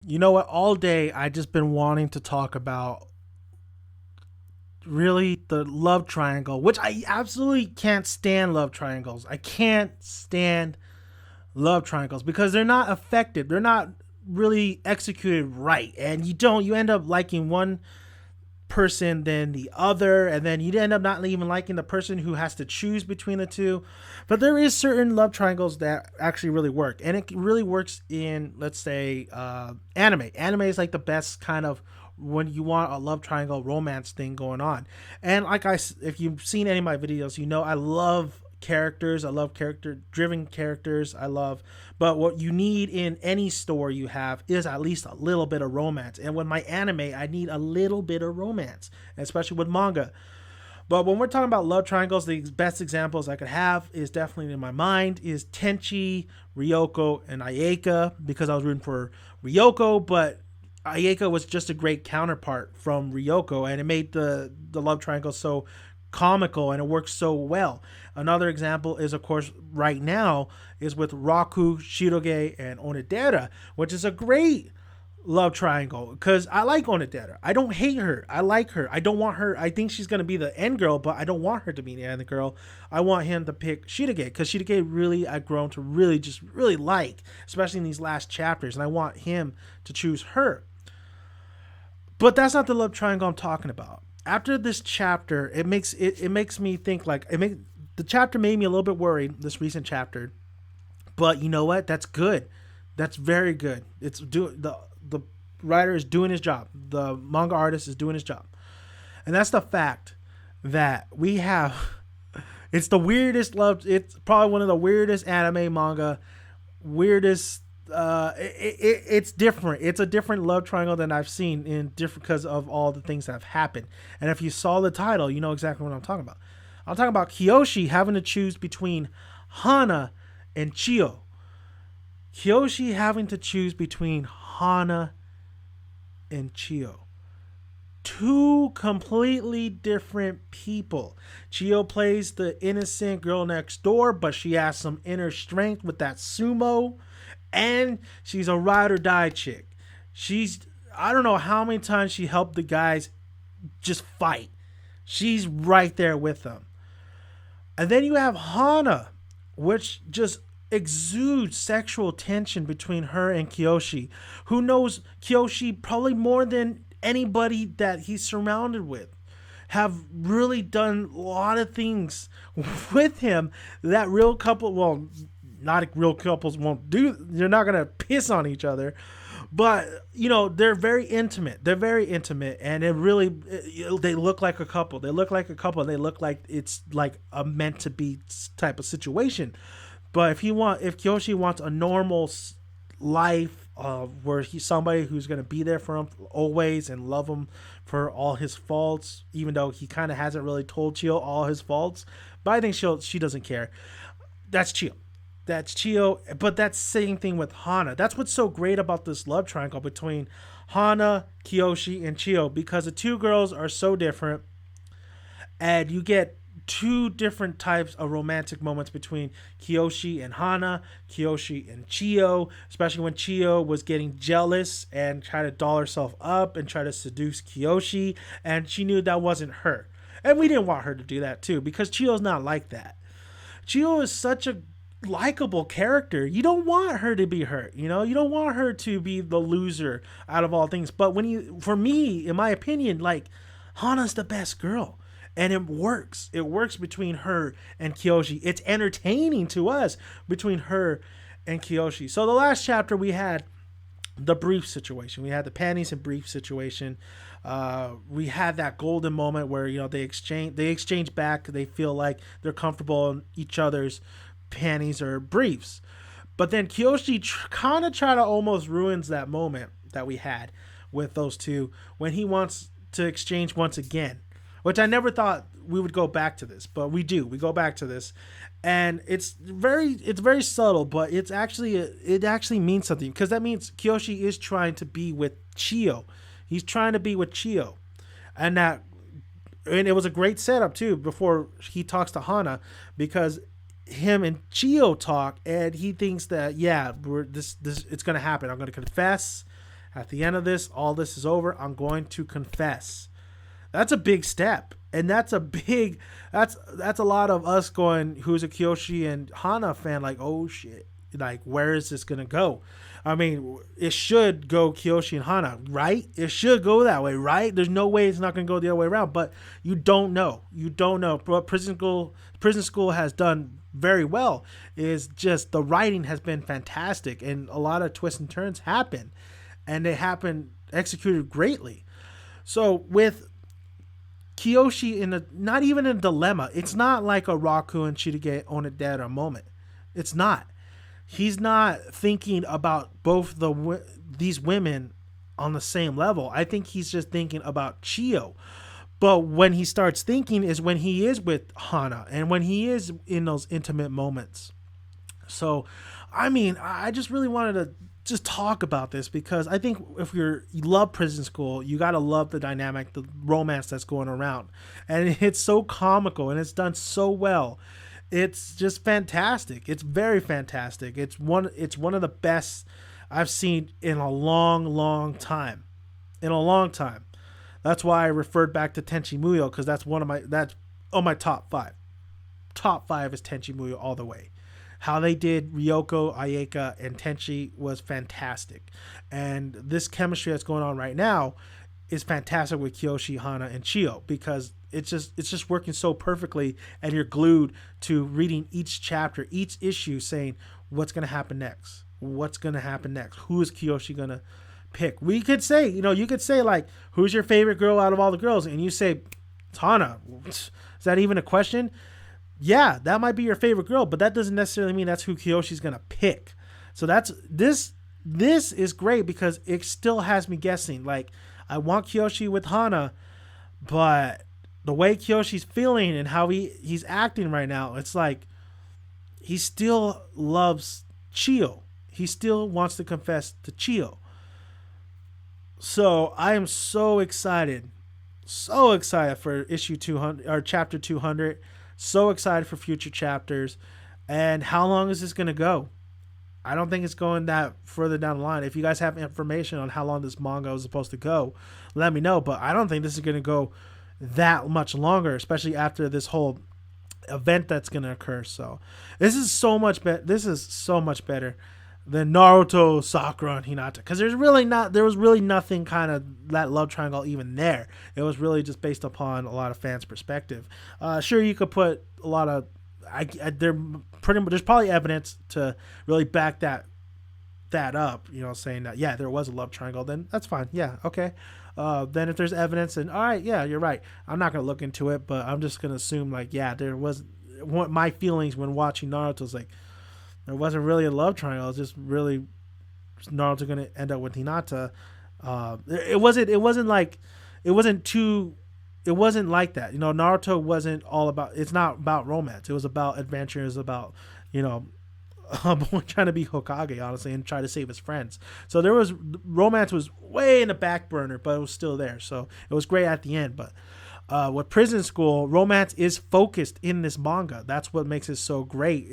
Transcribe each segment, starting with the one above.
You know what? All day I just been wanting to talk about really the love triangle, which I absolutely can't stand love triangles. I can't stand love triangles because they're not effective. They're not really executed right. And you end up liking one person than the other, and then you end up not even liking the person who has to choose between the two. But there is certain love triangles that actually really work, and it really works in, let's say, anime is like the best kind of when you want a love triangle romance thing going on. And if you've seen any of my videos, you know I love characters. I love character driven characters. But what you need in any story you have is at least a little bit of romance. And with my anime, I need a little bit of romance, especially with manga. But when we're talking about love triangles, the best examples I could have is definitely in my mind is Tenchi, Ryoko, and Ayeka, because I was rooting for Ryoko, but Ayeka was just a great counterpart from Ryoko, and it made the love triangle so comical and it works so well. Another example is, of course, right now is with Raku, Shiroge, and Onodera, which is a great love triangle because I like Onodera. I don't hate her. I like her. I don't want her. I think she's going to be the end girl, but I don't want her to be the end girl. I want him to pick Shiroge because Shiroge really I've grown to really like, especially in these last chapters, and I want him to choose her. But that's not the love triangle I'm talking about. After this chapter, it makes me think like the chapter made me a little bit worried. This recent chapter, but you know what? That's good. That's very good. The writer is doing his job. The manga artist is doing his job, and that's the fact that we have. It's the weirdest love. It's probably one of the weirdest anime manga, weirdest. It's different. It's a different love triangle than I've seen in different because of all the things that have happened. And if you saw the title, you know exactly what I'm talking about. I'm talking about Kiyoshi having to choose between Hana and Chiyo. Kiyoshi having to choose between Hana and Chiyo. Two completely different people. Chiyo plays the innocent girl next door, but she has some inner strength with that sumo, and she's a ride or die chick. She's I don't know how many times she helped the guys just fight. She's right there with them. And then you have Hana, which just exudes sexual tension between her and Kiyoshi, who knows Kiyoshi probably more than anybody that he's surrounded with. Have really done a lot of things with him that real couple, well, not real couples won't do. They're not gonna piss on each other, but they're very intimate. They're very intimate, and they look like a couple. They look like a couple. They look like it's like a meant to be type of situation. But if Kiyoshi wants a normal life, where he's somebody who's gonna be there for him always and love him for all his faults, even though he kind of hasn't really told Chiyo all his faults, but I think she doesn't care. That's Chiyo. That's Chiyo, but that's the same thing with Hana. That's what's so great about this love triangle between Hana, Kiyoshi, and Chiyo, because the two girls are so different, and you get two different types of romantic moments between Kiyoshi and Hana, Kiyoshi and Chiyo, especially when Chiyo was getting jealous and tried to doll herself up and try to seduce Kiyoshi, and she knew that wasn't her. And we didn't want her to do that too, because Chiyo's not like that. Chiyo is such a likable character. You don't want her to be hurt. You don't want her to be the loser out of all things. But for me, in my opinion, like Hana's the best girl. And it works. It works between her and Kiyoshi. It's entertaining to us between her and Kiyoshi. So the last chapter we had the brief situation. We had the panties and brief situation. We had that golden moment where they exchange back. They feel like they're comfortable in each other's panties or briefs. But then Kiyoshi kind of try to almost ruins that moment that we had with those two when he wants to exchange once again, which I never thought we would go back to this, but we do. We go back to this, and it's very subtle, but it actually means something, because that means Kiyoshi is trying to be with Chiyo. He's trying to be with Chiyo, and it was a great setup too before he talks to Hana, because him and Chiyo talk, and he thinks that, yeah, this it's gonna happen. I'm gonna confess, At the end of this, all this is over. I'm going to confess. That's a big step. And that's a big, that's a lot of us going, who's a Kiyoshi and Hana fan, like, oh shit, like, where is this going to go? I mean, it should go Kiyoshi and Hana, right? It should go that way, right? There's no way it's not going to go the other way around, but you don't know. You don't know. What Prison School has done very well is just the writing has been fantastic, and a lot of twists and turns happen, and they happen executed greatly. So with Kiyoshi not even in a dilemma, it's not like a Raku and Chidage Onodera moment. It's not. He's not thinking about both these women on the same level. I think he's just thinking about Chiyo. But when he starts thinking is when he is with Hana and when he is in those intimate moments. So, I mean, I just really wanted to just talk about this because I think if you love Prison School, you got to love the dynamic, the romance that's going around. And it's so comical and it's done so well. It's just fantastic. It's very fantastic. It's one of the best I've seen in a long time. In a long time. That's why I referred back to Tenchi Muyo, because that's on my top 5. Top 5 is Tenchi Muyo all the way. How they did Ryoko, Ayeka, and Tenchi was fantastic. And this chemistry that's going on right now is fantastic with Kiyoshi, Hana, and Chiyo, because it's just working so perfectly, and you're glued to reading each chapter, each issue, saying what's going to happen next. What's going to happen next? Who is Kiyoshi going to pick? We could say, you could say, like, who's your favorite girl out of all the girls? And you say, it's Hana. Is that even a question? Yeah, that might be your favorite girl, but that doesn't necessarily mean that's who Kiyoshi's going to pick. So this is great because it still has me guessing. Like, I want Kiyoshi with Hana, but the way Kiyoshi's feeling and how he's acting right now, it's like he still loves Chiyo. He still wants to confess to Chiyo. So I am so excited for issue 200 or chapter 200. So excited for future chapters. And how long is this going to go? I don't think it's going that further down the line. If you guys have information on how long this manga is supposed to go, let me know. But I don't think this is going to go that much longer, especially after this whole event that's going to occur. So this is so much better. This is so much better than Naruto, Sakura, and Hinata, because there was really nothing kind of that love triangle even there. It was really just based upon a lot of fans' perspective. Sure, you could put a lot of there's probably evidence to really back that up, saying that, yeah, there was a love triangle, then that's fine. Yeah, okay. Then if there's evidence, and all right, yeah, you're right. I'm not going to look into it, but I'm just going to assume, like, yeah, there was, my feelings when watching Naruto was like, there wasn't really a love triangle. It was just really Naruto going to end up with Hinata. It wasn't like that. Naruto wasn't all about, it's not about romance. It was about adventure. It was about, trying to be Hokage, honestly, and try to save his friends. So romance was way in the back burner, but it was still there. So it was great at the end. But with Prison School, romance is focused in this manga. That's what makes it so great.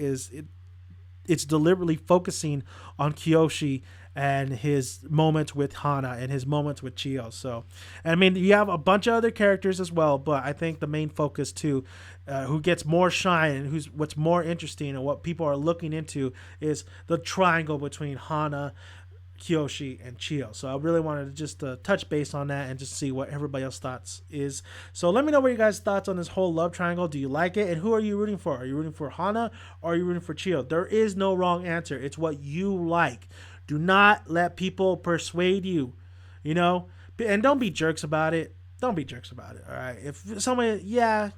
It's deliberately focusing on Kiyoshi and his moments with Hana and his moments with Chiyo. So, I mean, you have a bunch of other characters as well, but I think the main focus too, who gets more shine and what's more interesting and what people are looking into is the triangle between Hana, Kiyoshi, and Chiyo. So I really wanted to just touch base on that and just see what everybody else's thoughts is. So let me know what you guys' thoughts on this whole love triangle. Do you like it? And who are you rooting for? Are you rooting for Hana or are you rooting for Chiyo? There is no wrong answer. It's what you like. Do not let people persuade you, and don't be jerks about it. Don't be jerks about it. All right. If somebody, yeah,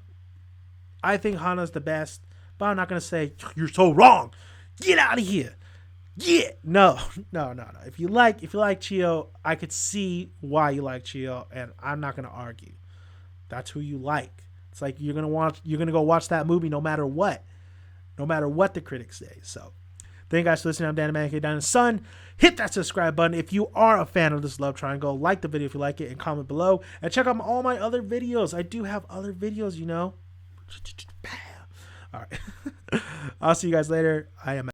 I think Hana's the best, but I'm not going to say you're so wrong. Get out of here. Yeah, no. If you like Chiyo, I could see why you like Chiyo, and I'm not gonna argue. That's who you like. It's like you're gonna go watch that movie no matter what the critics say. So, thank you guys for listening. I'm Dan Man, down in the sun. Hit that subscribe button if you are a fan of this love triangle. Like the video if you like it, and comment below. And check out all my other videos. I do have other videos, All right. I'll see you guys later. I am.